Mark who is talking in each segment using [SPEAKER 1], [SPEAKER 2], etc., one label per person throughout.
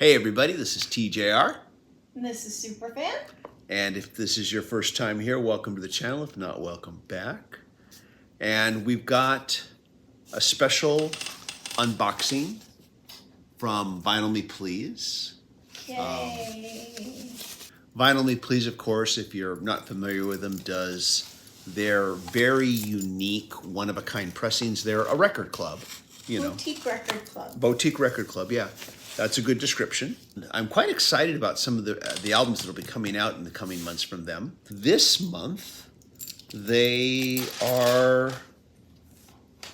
[SPEAKER 1] Hey everybody, this is TJR.
[SPEAKER 2] And this is Superfan.
[SPEAKER 1] And if this is your first time here, welcome to the channel. If not, welcome back. And we've got a special unboxing from Vinyl Me Please.
[SPEAKER 2] Yay.
[SPEAKER 1] Vinyl Me Please, of course, if you're not familiar with them, does their very unique, one-of-a-kind pressings. They're a record club,
[SPEAKER 2] Boutique record club.
[SPEAKER 1] Boutique record club, yeah. That's a good description. I'm quite excited about some of the albums that will be coming out in the coming months from them. This month, they are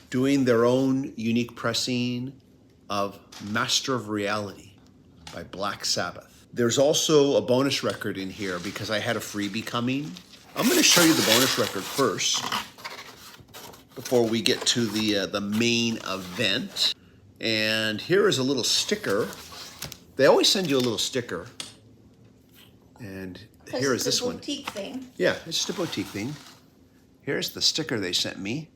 [SPEAKER 1] doing their own unique pressing of Master of Reality by Black Sabbath. There's also a bonus record in here because I had a freebie coming. I'm going to show you the bonus record first before we get to the main event. And here is a little sticker. They always send you a little sticker. And here is this one.
[SPEAKER 2] It's a boutique thing.
[SPEAKER 1] Yeah, it's just a boutique thing. Here's the sticker they sent me.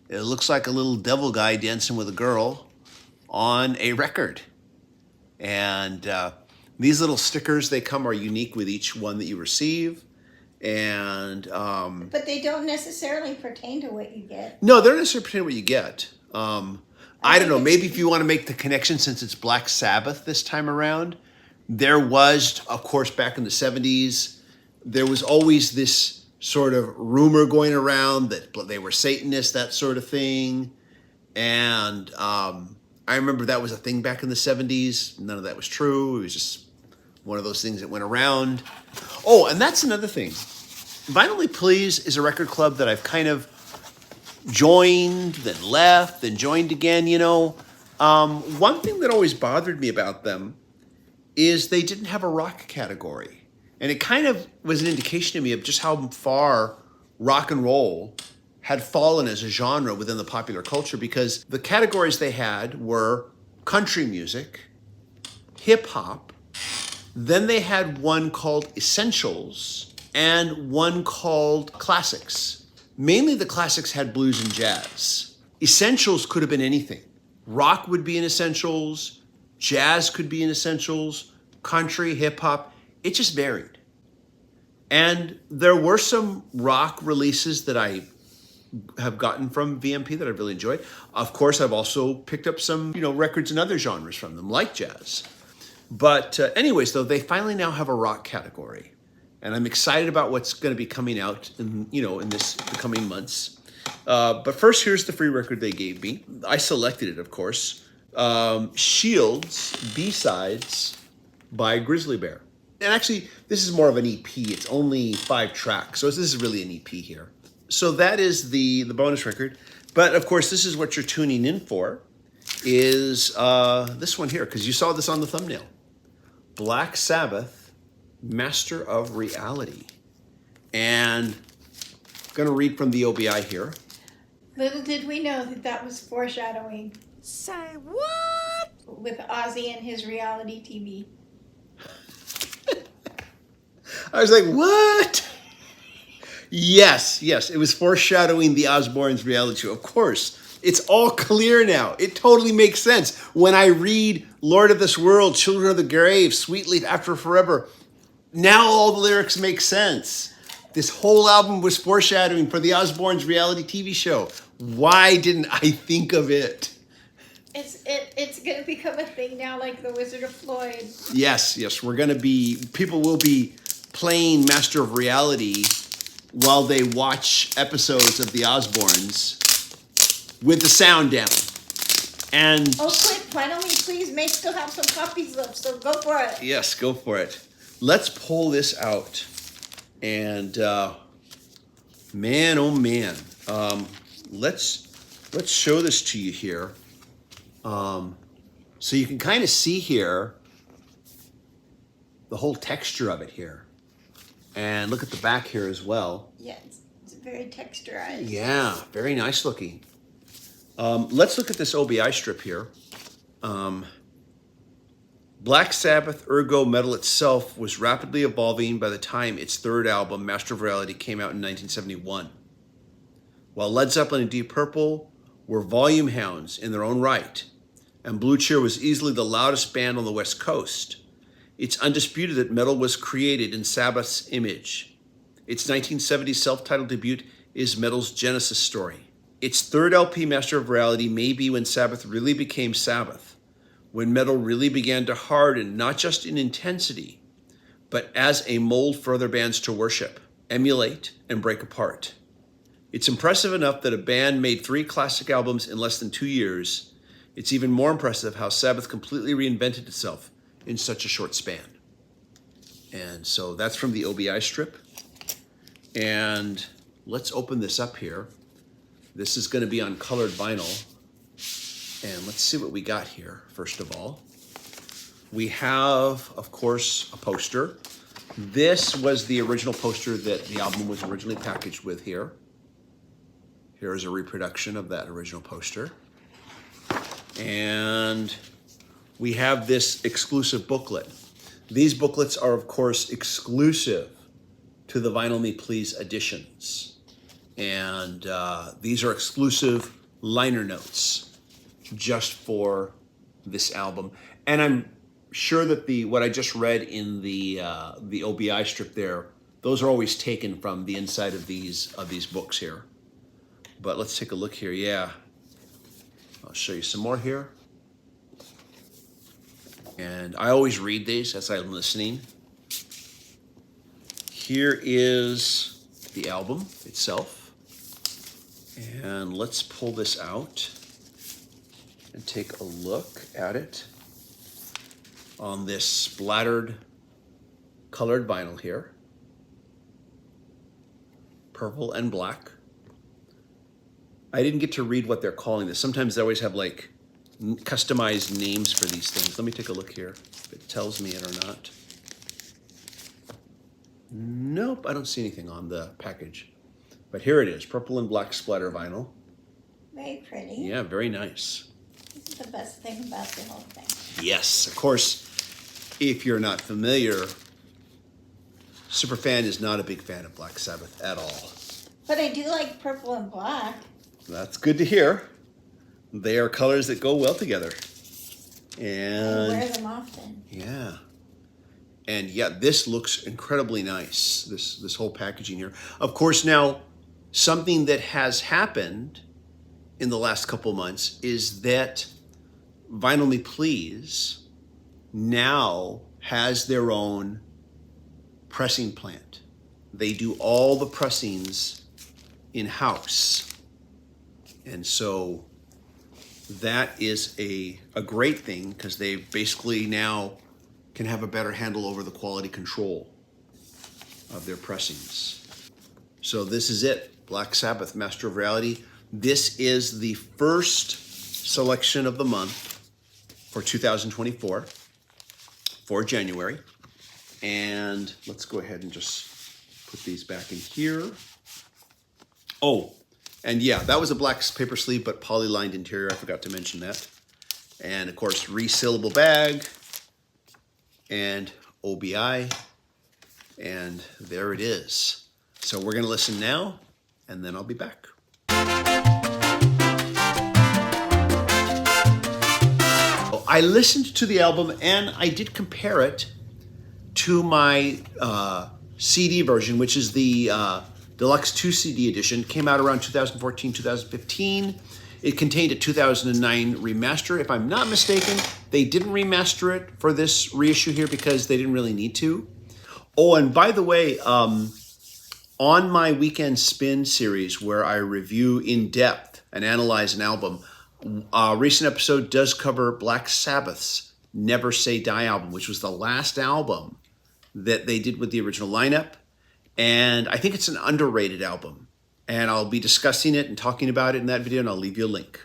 [SPEAKER 1] It looks like a little devil guy dancing with a girl on a record. And these little stickers, they come are unique with each one that you receive. And
[SPEAKER 2] but they don't necessarily pertain to what you get.
[SPEAKER 1] No, they don't necessarily pertain to what you get. I don't know, maybe if you want to make the connection since it's Black Sabbath this time around, there was, of course, back in the 70s, there was always this sort of rumor going around that they were Satanists, that sort of thing. And I remember that was a thing back in the 70s. None of that was true. It was just one of those things that went around. Oh, and that's another thing. Vinyl Me Please is a record club that I've kind of joined, then left, then joined again, One thing that always bothered me about them is they didn't have a rock category. And it kind of was an indication to me of just how far rock and roll had fallen as a genre within the popular culture, because the categories they had were country music, hip hop, then they had one called Essentials and one called Classics. Mainly the classics had blues and jazz. Essentials could have been anything. Rock would be in Essentials, jazz could be in Essentials, country, hip hop, it just varied. And there were some rock releases that I have gotten from VMP that I've really enjoyed. Of course, I've also picked up some, records in other genres from them, like jazz. But anyways, though, they finally now have a rock category. And I'm excited about what's going to be coming out in the coming months. But first, here's the free record they gave me. I selected it, of course. Shields B-Sides by Grizzly Bear. And actually, this is more of an EP. It's only 5 tracks. So this is really an EP here. So that is the bonus record. But of course, this is what you're tuning in for, is this one here, because you saw this on the thumbnail. Black Sabbath, Master of Reality. And I'm going to read from the OBI here.
[SPEAKER 2] Little did we know that was foreshadowing.
[SPEAKER 3] Say what?
[SPEAKER 2] With Ozzy and his reality TV.
[SPEAKER 1] I was like, what? Yes, it was foreshadowing the Osbournes reality show. Of course. It's all clear now. It totally makes sense. When I read Lord of this World, Children of the Grave, Sweet Leaf After Forever, now all the lyrics make sense. This whole album was foreshadowing for the Osbournes reality TV show. Why didn't I think of it?
[SPEAKER 2] It's going to become a thing now, like the Wizard of Floyd.
[SPEAKER 1] Yes, people will be playing Master of Reality while they watch episodes of the Osbournes with the sound down. And
[SPEAKER 2] oh, quick, finally, please, may still have some copies left, so go for it.
[SPEAKER 1] Yes, go for it. Let's pull this out. And man, oh man. Let's show this to you here. So you can kind of see here the whole texture of it here. And look at the back here as well.
[SPEAKER 2] Yeah, it's very texturized.
[SPEAKER 1] Yeah, very nice looking. Let's look at this OBI strip here. Black Sabbath ergo metal itself was rapidly evolving by the time its third album, Master of Reality, came out in 1971. While Led Zeppelin and Deep Purple were volume hounds in their own right, and Blue Cheer was easily the loudest band on the West Coast. It's undisputed that metal was created in Sabbath's image. Its 1970 self-titled debut is metal's genesis story. Its third LP, Master of Reality, may be when Sabbath really became Sabbath, when metal really began to harden, not just in intensity, but as a mold for other bands to worship, emulate, and break apart. It's impressive enough that a band made 3 classic albums in less than 2 years. It's even more impressive how Sabbath completely reinvented itself in such a short span. And so that's from the OBI strip. And let's open this up here. This is going to be on colored vinyl. And let's see what we got here, first of all. We have, of course, a poster. This was the original poster that the album was originally packaged with here. Here is a reproduction of that original poster. And we have this exclusive booklet. These booklets are, of course, exclusive to the Vinyl Me Please editions. And these are exclusive liner notes just for this album. And I'm sure that what I just read in the OBI strip there, those are always taken from the inside of these books here. But let's take a look here. Yeah, I'll show you some more here. And I always read these as I'm listening. Here is the album itself. And let's pull this out and take a look at it on this splattered colored vinyl here. Purple and black. I didn't get to read what they're calling this. Sometimes they always have like customized names for these things. Let me take a look here, if it tells me it or not. Nope, I don't see anything on the package. But here it is, purple and black splatter vinyl.
[SPEAKER 2] Very pretty.
[SPEAKER 1] Yeah, very nice.
[SPEAKER 2] This is the best thing about the whole thing.
[SPEAKER 1] Yes, of course, if you're not familiar, Superfan is not a big fan of Black Sabbath at all.
[SPEAKER 2] But I do like purple and black.
[SPEAKER 1] That's good to hear. They are colors that go well together. And
[SPEAKER 2] I wear them often.
[SPEAKER 1] yeah. And yeah, this looks incredibly nice, this whole packaging here. Of course, now, something that has happened in the last couple months is that Vinyl Me Please now has their own pressing plant. They do all the pressings in-house. And so that is a great thing because they basically now can have a better handle over the quality control of their pressings. So this is it, Black Sabbath, Master of Reality. This is the first selection of the month for 2024, for January. And let's go ahead and just put these back in here. Oh, and yeah, that was a black paper sleeve, but poly-lined interior. I forgot to mention that. And of course, resealable bag and OBI. And there it is. So we're gonna listen now, and then I'll be back. I listened to the album and I did compare it to my CD version, which is the Deluxe 2 CD edition. Came out around 2014, 2015. It contained a 2009 remaster. If I'm not mistaken, they didn't remaster it for this reissue here because they didn't really need to. Oh, and by the way, on my Weekend Spin series where I review in depth and analyze an album, a recent episode does cover Black Sabbath's Never Say Die album, which was the last album that they did with the original lineup. And I think it's an underrated album. And I'll be discussing it and talking about it in that video, and I'll leave you a link.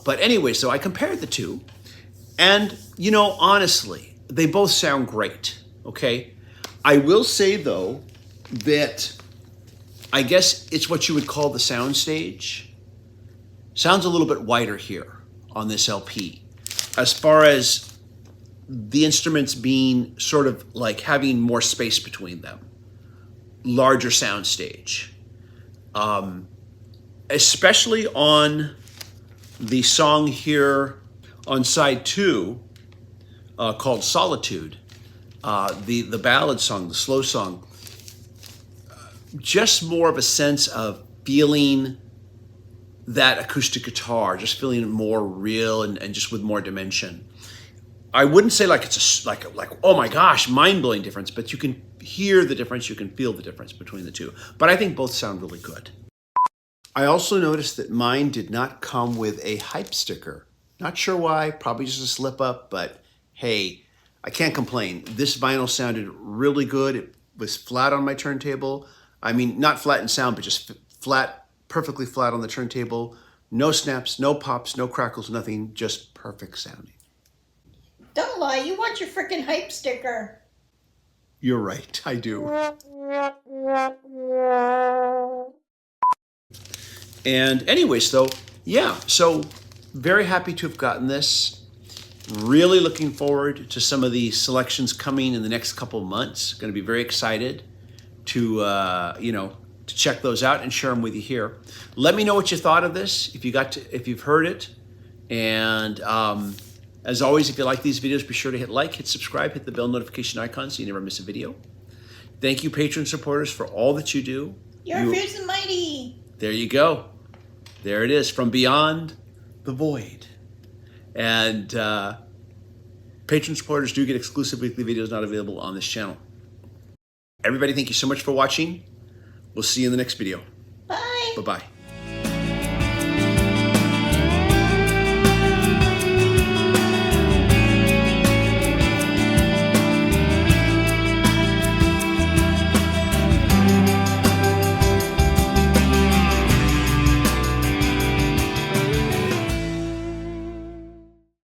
[SPEAKER 1] But anyway, so I compared the two. And, you know, honestly, they both sound great, okay? I will say, though, that I guess it's what you would call the soundstage. Sounds a little bit wider here on this LP. As far as the instruments being sort of like having more space between them. Larger soundstage. Especially on the song here, On side 2, called Solitude, the ballad song, the slow song, just more of a sense of feeling that acoustic guitar, just feeling it more real and just with more dimension. I wouldn't say like it's like oh my gosh, mind-blowing difference, but you can hear the difference, you can feel the difference between the two. But I think both sound really good. I also noticed that mine did not come with a hype sticker. Not sure why, probably just a slip up, but hey, I can't complain. This vinyl sounded really good. It was flat on my turntable. I mean, not flat in sound, but just flat, perfectly flat on the turntable. No snaps, no pops, no crackles, nothing, just perfect sounding.
[SPEAKER 2] Don't lie, you want your frickin' hype sticker.
[SPEAKER 1] You're right, I do. And anyways, though, yeah, so very happy to have gotten this. Really looking forward to some of the selections coming in the next couple of months. Going to be very excited to, to check those out and share them with you here. Let me know what you thought of this, if you've heard it. And as always, if you like these videos, be sure to hit like, hit subscribe, hit the bell notification icon so you never miss a video. Thank you, patron supporters, for all that you do.
[SPEAKER 2] You're fierce and mighty.
[SPEAKER 1] There you go. There it is, from beyond the void. And patron supporters do get exclusive weekly videos not available on this channel. Everybody, thank you so much for watching. We'll see you in the next video.
[SPEAKER 2] Bye.
[SPEAKER 1] Bye-bye.